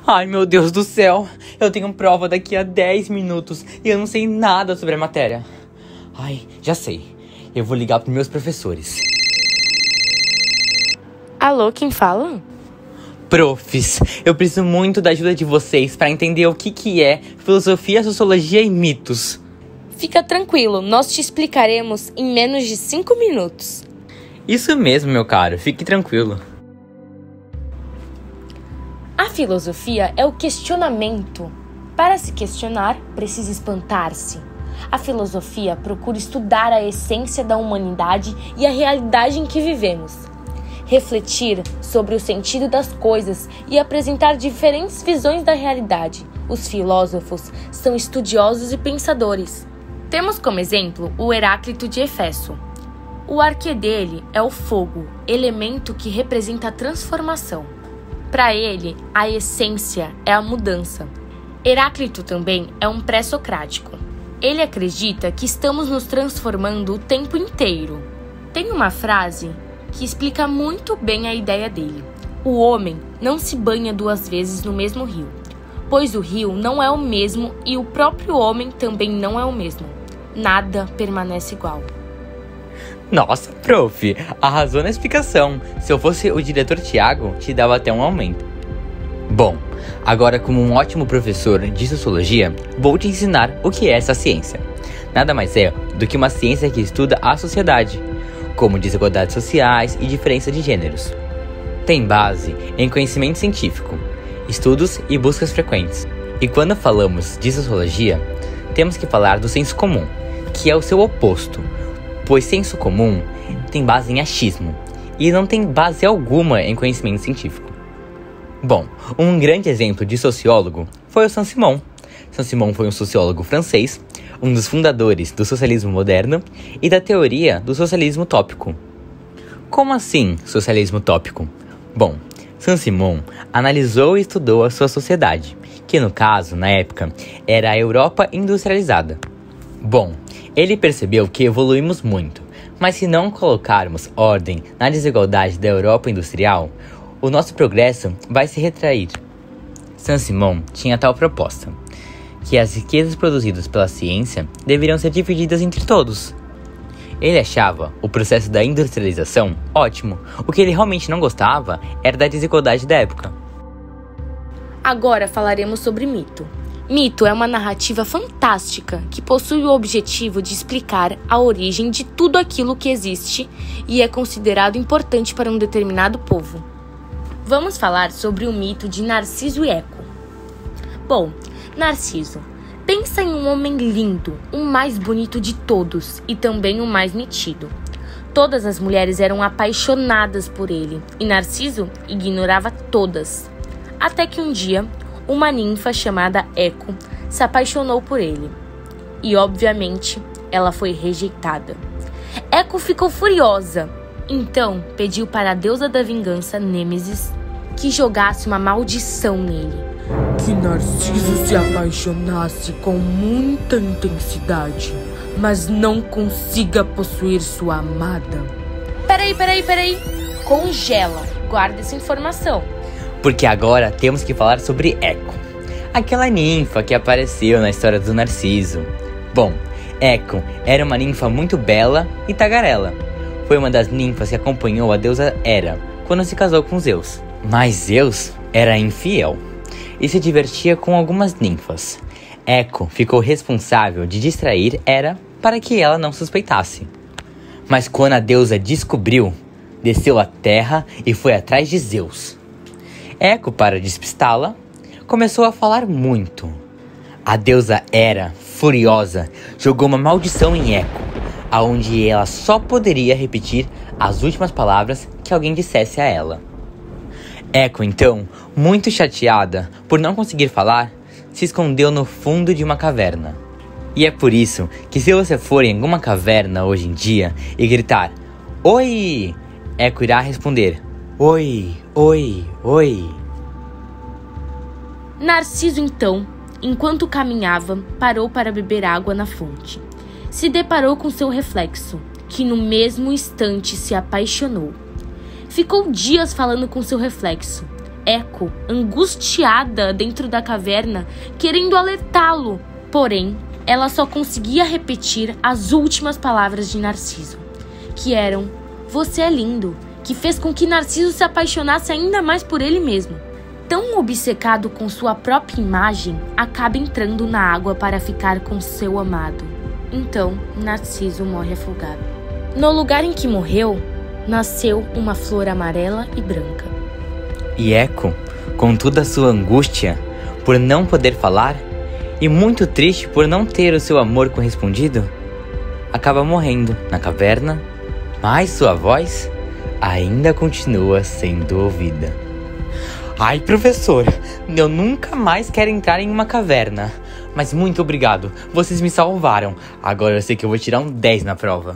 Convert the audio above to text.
Ai, meu Deus do céu. Eu tenho prova daqui a 10 minutos e eu não sei nada sobre a matéria. Ai, já sei. Eu vou ligar pros meus professores. Alô, quem fala? Profs, eu preciso muito da ajuda de vocês para entender o que é filosofia, sociologia e mitos. Fica tranquilo, nós te explicaremos em menos de 5 minutos. Isso mesmo, meu caro. Fique tranquilo. A filosofia é o questionamento. Para se questionar, precisa espantar-se. A filosofia procura estudar a essência da humanidade e a realidade em que vivemos. Refletir sobre o sentido das coisas e apresentar diferentes visões da realidade. Os filósofos são estudiosos e pensadores. Temos como exemplo o Heráclito de Éfeso. O arquê dele é o fogo, elemento que representa a transformação. Para ele, a essência é a mudança. Heráclito também é um pré-socrático. Ele acredita que estamos nos transformando o tempo inteiro. Tem uma frase que explica muito bem a ideia dele. O homem não se banha 2 vezes no mesmo rio, pois o rio não é o mesmo e o próprio homem também não é o mesmo. Nada permanece igual. Nossa, prof, arrasou na explicação. Se eu fosse o diretor Tiago, te dava até um aumento. Bom, agora como um ótimo professor de sociologia, vou te ensinar o que é essa ciência. Nada mais é do que uma ciência que estuda a sociedade, como desigualdades sociais e diferença de gêneros. Tem base em conhecimento científico, estudos e buscas frequentes. E quando falamos de sociologia, temos que falar do senso comum, que é o seu oposto, pois senso comum tem base em achismo e não tem base alguma em conhecimento científico. Bom, um grande exemplo de sociólogo foi o Saint-Simon. Saint-Simon foi um sociólogo francês, um dos fundadores do socialismo moderno e da teoria do socialismo utópico. Como assim, socialismo utópico? Bom, Saint-Simon analisou e estudou a sua sociedade, que no caso, na época, era a Europa industrializada. Bom, ele percebeu que evoluímos muito, mas se não colocarmos ordem na desigualdade da Europa industrial, o nosso progresso vai se retrair. Saint-Simon tinha tal proposta, que as riquezas produzidas pela ciência deveriam ser divididas entre todos. Ele achava o processo da industrialização ótimo, o que ele realmente não gostava era da desigualdade da época. Agora falaremos sobre mito. Mito é uma narrativa fantástica que possui o objetivo de explicar a origem de tudo aquilo que existe e é considerado importante para um determinado povo. Vamos falar sobre o mito de Narciso e Eco. Bom, Narciso, pensa em um homem lindo, o mais bonito de todos e também o mais metido. Todas as mulheres eram apaixonadas por ele e Narciso ignorava todas. Até que um dia, uma ninfa chamada Eco se apaixonou por ele. E, obviamente, ela foi rejeitada. Eco ficou furiosa. Então, pediu para a deusa da vingança, Nêmesis, que jogasse uma maldição nele. Que Narciso se apaixonasse com muita intensidade, mas não consiga possuir sua amada. Peraí. Congela. Guarda essa informação. Porque agora temos que falar sobre Eco, aquela ninfa que apareceu na história do Narciso. Bom, Eco era uma ninfa muito bela e tagarela. Foi uma das ninfas que acompanhou a deusa Hera quando se casou com Zeus. Mas Zeus era infiel e se divertia com algumas ninfas. Eco ficou responsável de distrair Hera para que ela não suspeitasse. Mas quando a deusa descobriu, desceu à terra e foi atrás de Zeus. Eco, para despistá-la, começou a falar muito. A deusa Hera, furiosa, jogou uma maldição em Eco, aonde ela só poderia repetir as últimas palavras que alguém dissesse a ela. Eco, então, muito chateada por não conseguir falar, se escondeu no fundo de uma caverna. E é por isso que se você for em alguma caverna hoje em dia e gritar "Oi!", Eco irá responder "Oi, oi, oi". Narciso, então, enquanto caminhava, parou para beber água na fonte. Se deparou com seu reflexo, que no mesmo instante se apaixonou. Ficou dias falando com seu reflexo. Eco, angustiada dentro da caverna, querendo alertá-lo. Porém, ela só conseguia repetir as últimas palavras de Narciso, que eram: "Você é lindo", que fez com que Narciso se apaixonasse ainda mais por ele mesmo. Tão obcecado com sua própria imagem, acaba entrando na água para ficar com seu amado. Então, Narciso morre afogado. No lugar em que morreu, nasceu uma flor amarela e branca. E Eco, com toda a sua angústia por não poder falar e muito triste por não ter o seu amor correspondido, acaba morrendo na caverna, mas sua voz ainda continua sendo ouvida. Ai, professor, eu nunca mais quero entrar em uma caverna. Mas muito obrigado, vocês me salvaram. Agora eu sei que eu vou tirar um 10 na prova.